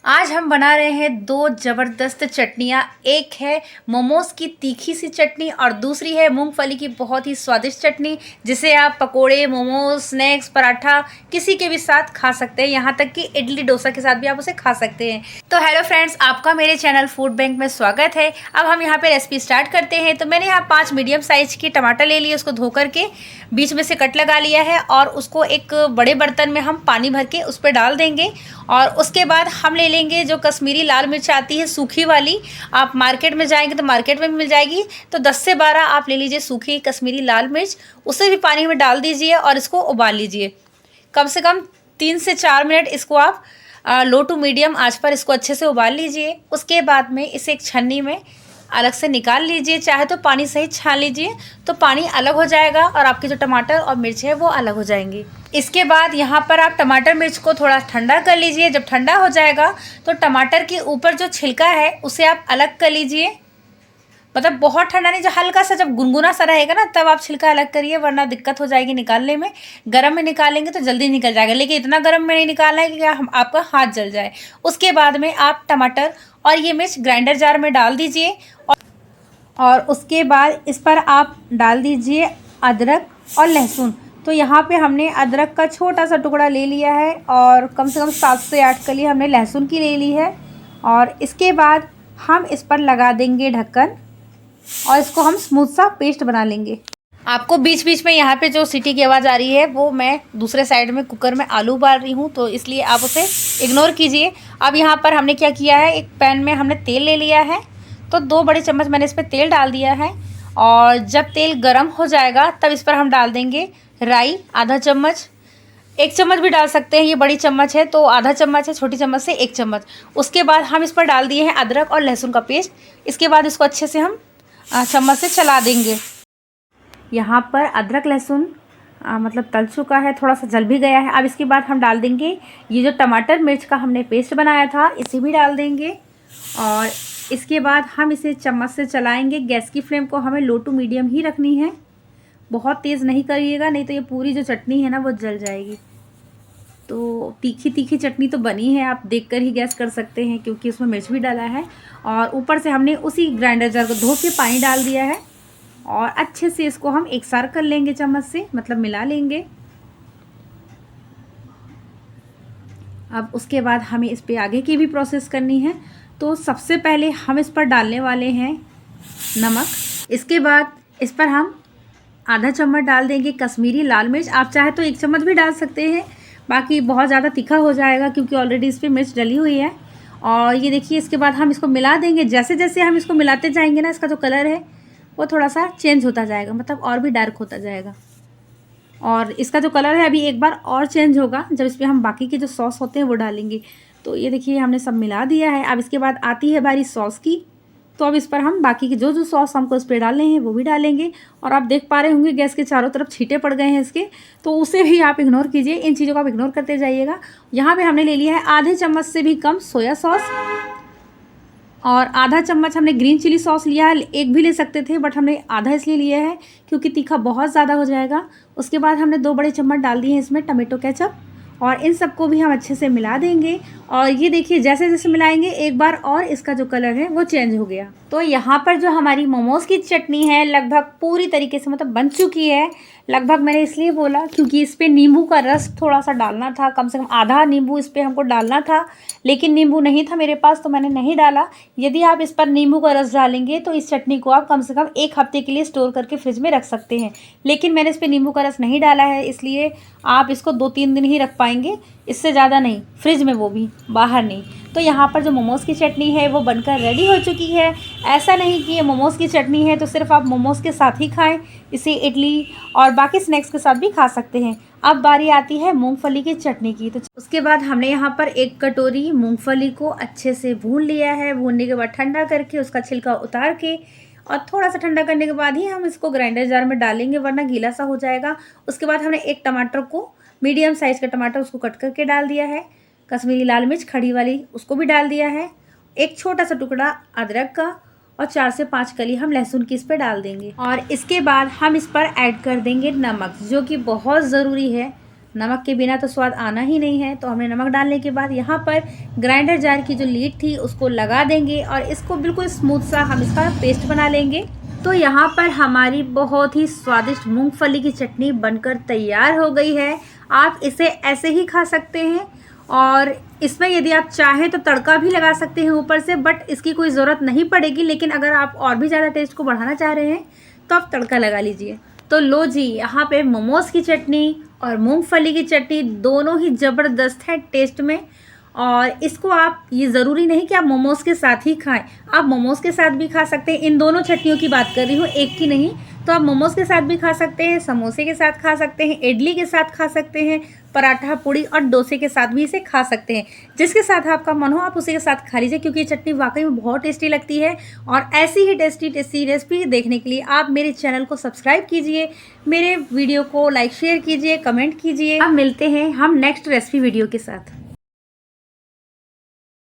आज हम बना रहे हैं दो ज़बरदस्त चटनियाँ। एक है मोमोज़ की तीखी सी चटनी और दूसरी है मूंगफली की बहुत ही स्वादिष्ट चटनी, जिसे आप पकोड़े, मोमोज़, स्नैक्स, पराठा किसी के भी साथ खा सकते हैं। यहाँ तक कि इडली डोसा के साथ भी आप उसे खा सकते हैं। तो हेलो फ्रेंड्स, आपका मेरे चैनल फूड बैंक में स्वागत है। अब हम यहाँ पे रेसिपी स्टार्ट करते हैं। तो मैंने यहाँ 5 मीडियम साइज की टमाटर ले लिए, उसको धो करके बीच में से कट लगा लिया है और उसको एक बड़े बर्तन में हम पानी भर के उस पर डाल देंगे। और उसके बाद हम ले लेंगे जो कश्मीरी लाल मिर्च आती है सूखी वाली, आप मार्केट में जाएंगे तो मार्केट में भी मिल जाएगी। तो 10 से 12 आप ले लीजिए सूखी कश्मीरी लाल मिर्च, उसे भी पानी में डाल दीजिए और इसको उबाल लीजिए। कम से कम 3 से 4 मिनट इसको आप लो टू मीडियम आंच पर इसको अच्छे से उबाल लीजिए। उसके बाद में इसे एक छन्नी में अलग से निकाल लीजिए, चाहे तो पानी सहित छान लीजिए तो पानी अलग हो जाएगा और आपके जो टमाटर और मिर्च है वो अलग हो जाएंगी। इसके बाद यहाँ पर आप टमाटर मिर्च को थोड़ा ठंडा कर लीजिए। जब ठंडा हो जाएगा तो टमाटर के ऊपर जो छिलका है उसे आप अलग कर लीजिए। मतलब बहुत ठंडा नहीं, जो हल्का सा जब गुनगुना सा रहेगा ना तब आप छिलका अलग करिए, वरना दिक्कत हो जाएगी निकालने में। गर्म में निकालेंगे तो जल्दी निकल जाएगा, लेकिन इतना गर्म में नहीं निकालना है कि आपका हाथ जल जाए। उसके बाद में आप टमाटर और ये मिर्च ग्राइंडर जार में डाल दीजिए और उसके बाद इस पर आप डाल दीजिए अदरक और लहसुन। तो यहाँ पे हमने अदरक का छोटा सा टुकड़ा ले लिया है और कम से कम 7 से 8 कली हमने लहसुन की ले ली है। और इसके बाद हम इस पर लगा देंगे ढक्कन और इसको हम स्मूथ सा पेस्ट बना लेंगे। आपको बीच बीच में यहाँ पे जो सीटी की आवाज़ आ रही है वो मैं दूसरे साइड में कुकर में आलू उबाल रही हूँ, तो इसलिए आप उसे इग्नोर कीजिए। अब यहाँ पर हमने क्या किया है, एक पैन में हमने तेल ले लिया है, तो 2 बड़े चम्मच मैंने इस पर तेल डाल दिया है। और जब तेल गर्म हो जाएगा तब इस पर हम डाल देंगे राई आधा चम्मच। 1 चम्मच भी डाल सकते हैं, ये बड़ी चम्मच है तो आधा चम्मच है, छोटी चम्मच से 1 चम्मच। उसके बाद हम इस पर डाल दिए हैं अदरक और लहसुन का पेस्ट। इसके बाद इसको अच्छे से हम चम्मच से चला देंगे। यहाँ पर अदरक लहसुन मतलब तल चुका है, थोड़ा सा जल भी गया है। अब इसके बाद हम डाल देंगे ये जो टमाटर मिर्च का हमने पेस्ट बनाया था, इसे भी डाल देंगे। और इसके बाद हम इसे चम्मच से चलाएंगे। गैस की फ्लेम को हमें लो टू मीडियम ही रखनी है, बहुत तेज़ नहीं करिएगा, नहीं तो ये पूरी जो चटनी है ना वो जल जाएगी। तो तीखी तीखी चटनी तो बनी है, आप देखकर ही गैस कर सकते हैं क्योंकि उसमें मिर्च भी डाला है। और ऊपर से हमने उसी ग्राइंडर जार को धो के पानी डाल दिया है और अच्छे से इसको हम एक सार कर लेंगे, चम्मच से मतलब मिला लेंगे। अब उसके बाद हमें इस पर आगे की भी प्रोसेस करनी है। तो सबसे पहले हम इस पर डालने वाले हैं नमक। इसके बाद इस पर हम आधा चम्मच डाल देंगे कश्मीरी लाल मिर्च। आप चाहे तो 1 चम्मच भी डाल सकते हैं, बाकी बहुत ज़्यादा तीखा हो जाएगा क्योंकि ऑलरेडी इस पर मिर्च डली हुई है। और ये देखिए, इसके बाद हम इसको मिला देंगे। जैसे जैसे हम इसको मिलाते जाएंगे ना, इसका जो कलर है वो थोड़ा सा चेंज होता जाएगा, मतलब और भी डार्क होता जाएगा। और इसका जो कलर है अभी एक बार और चेंज होगा जब इस पर हम बाकी के जो सॉस होते हैं वो डालेंगे। तो ये देखिए हमने सब मिला दिया है। अब इसके बाद आती है बारी सॉस की। तो अब इस पर हम बाकी के जो जो सॉस हमको इस पर डालने हैं वो भी डालेंगे। और आप देख पा रहे होंगे गैस के चारों तरफ छींटे पड़ गए हैं इसके, तो उसे भी आप इग्नोर कीजिए। इन चीज़ों को आप इग्नोर करते जाइएगा। यहाँ पे हमने ले लिया है आधे चम्मच से भी कम सोया सॉस और आधा चम्मच हमने ग्रीन चिली सॉस लिया है। 1 भी ले सकते थे बट हमने आधा इसलिए लिया है क्योंकि तीखा बहुत ज़्यादा हो जाएगा। उसके बाद हमने 2 बड़े चम्मच डाल दिए हैं इसमें टमेटो केचप और इन सबको भी हम अच्छे से मिला देंगे। और ये देखिए जैसे जैसे मिलाएंगे एक बार और इसका जो कलर है वो चेंज हो गया। तो यहाँ पर जो हमारी मोमोज़ की चटनी है लगभग पूरी तरीके से मतलब बन चुकी है। लगभग मैंने इसलिए बोला क्योंकि इस पर नींबू का रस थोड़ा सा डालना था, कम से कम आधा नींबू इस पर हमको डालना था, लेकिन नींबू नहीं था मेरे पास तो मैंने नहीं डाला। यदि आप इस पर नींबू का रस डालेंगे तो इस चटनी को आप कम से कम 1 हफ्ते के लिए स्टोर करके फ्रिज में रख सकते हैं, लेकिन मैंने इस पर नींबू का रस नहीं डाला है, इसलिए आप इसको 2-3 दिन ही रख पाएंगे, इससे ज़्यादा नहीं, फ्रिज में वो भी, बाहर नहीं। तो यहाँ पर जो मोमोज़ की चटनी है वो बनकर रेडी हो चुकी है। ऐसा नहीं कि ये मोमोज़ की चटनी है तो सिर्फ आप मोमोज़ के साथ ही खाएं, इसे इडली और बाकी स्नैक्स के साथ भी खा सकते हैं। अब बारी आती है मूंगफली की चटनी की। तो उसके बाद हमने यहाँ पर 1 कटोरी मूंगफली को अच्छे से भून लिया है। भूनने के बाद ठंडा करके उसका छिलका उतार के और थोड़ा सा ठंडा करने के बाद ही हम इसको ग्राइंडर जार में डालेंगे, वरना गीला सा हो जाएगा। उसके बाद हमने 1 टमाटर को, मीडियम साइज़ का टमाटर, उसको कट करके डाल दिया है। कश्मीरी लाल मिर्च खड़ी वाली उसको भी डाल दिया है। 1 छोटा सा टुकड़ा अदरक का और 4 से 5 कली हम लहसुन की इस पर डाल देंगे। और इसके बाद हम इस पर ऐड कर देंगे नमक, जो कि बहुत ज़रूरी है। नमक के बिना तो स्वाद आना ही नहीं है। तो हमने नमक डालने के बाद यहाँ पर ग्राइंडर जार की जो लीड थी उसको लगा देंगे और इसको बिल्कुल स्मूथ सा हम इसका पेस्ट बना लेंगे। तो यहाँ पर हमारी बहुत ही स्वादिष्ट मूंगफली की चटनी बनकर तैयार हो गई है। आप इसे ऐसे ही खा सकते हैं और इसमें यदि आप चाहें तो तड़का भी लगा सकते हैं ऊपर से, बट इसकी कोई ज़रूरत नहीं पड़ेगी। लेकिन अगर आप और भी ज़्यादा टेस्ट को बढ़ाना चाह रहे हैं तो आप तड़का लगा लीजिए। तो लो जी, यहाँ पे मोमोज़ की चटनी और मूंगफली की चटनी दोनों ही ज़बरदस्त है टेस्ट में। और इसको आप, ये ज़रूरी नहीं कि आप मोमोज़ के साथ ही खाएं, आप मोमोज़ के साथ भी खा सकते हैं। इन दोनों चटनियों की बात कर रही हूँ, एक की नहीं। तो आप मोमोज़ के साथ भी खा सकते हैं, समोसे के साथ खा सकते हैं, इडली के साथ खा सकते हैं, पराठा, पूड़ी और डोसे के साथ भी इसे खा सकते हैं। जिसके साथ आपका मन हो आप उसी के साथ खा लीजिए, क्योंकि ये चटनी वाकई में बहुत टेस्टी लगती है। और ऐसी ही टेस्टी टेस्टी रेसिपी देखने के लिए आप मेरे चैनल को सब्सक्राइब कीजिए, मेरे वीडियो को लाइक शेयर कीजिए, कमेंट कीजिए। अब मिलते हैं हम नेक्स्ट रेसिपी वीडियो के साथ।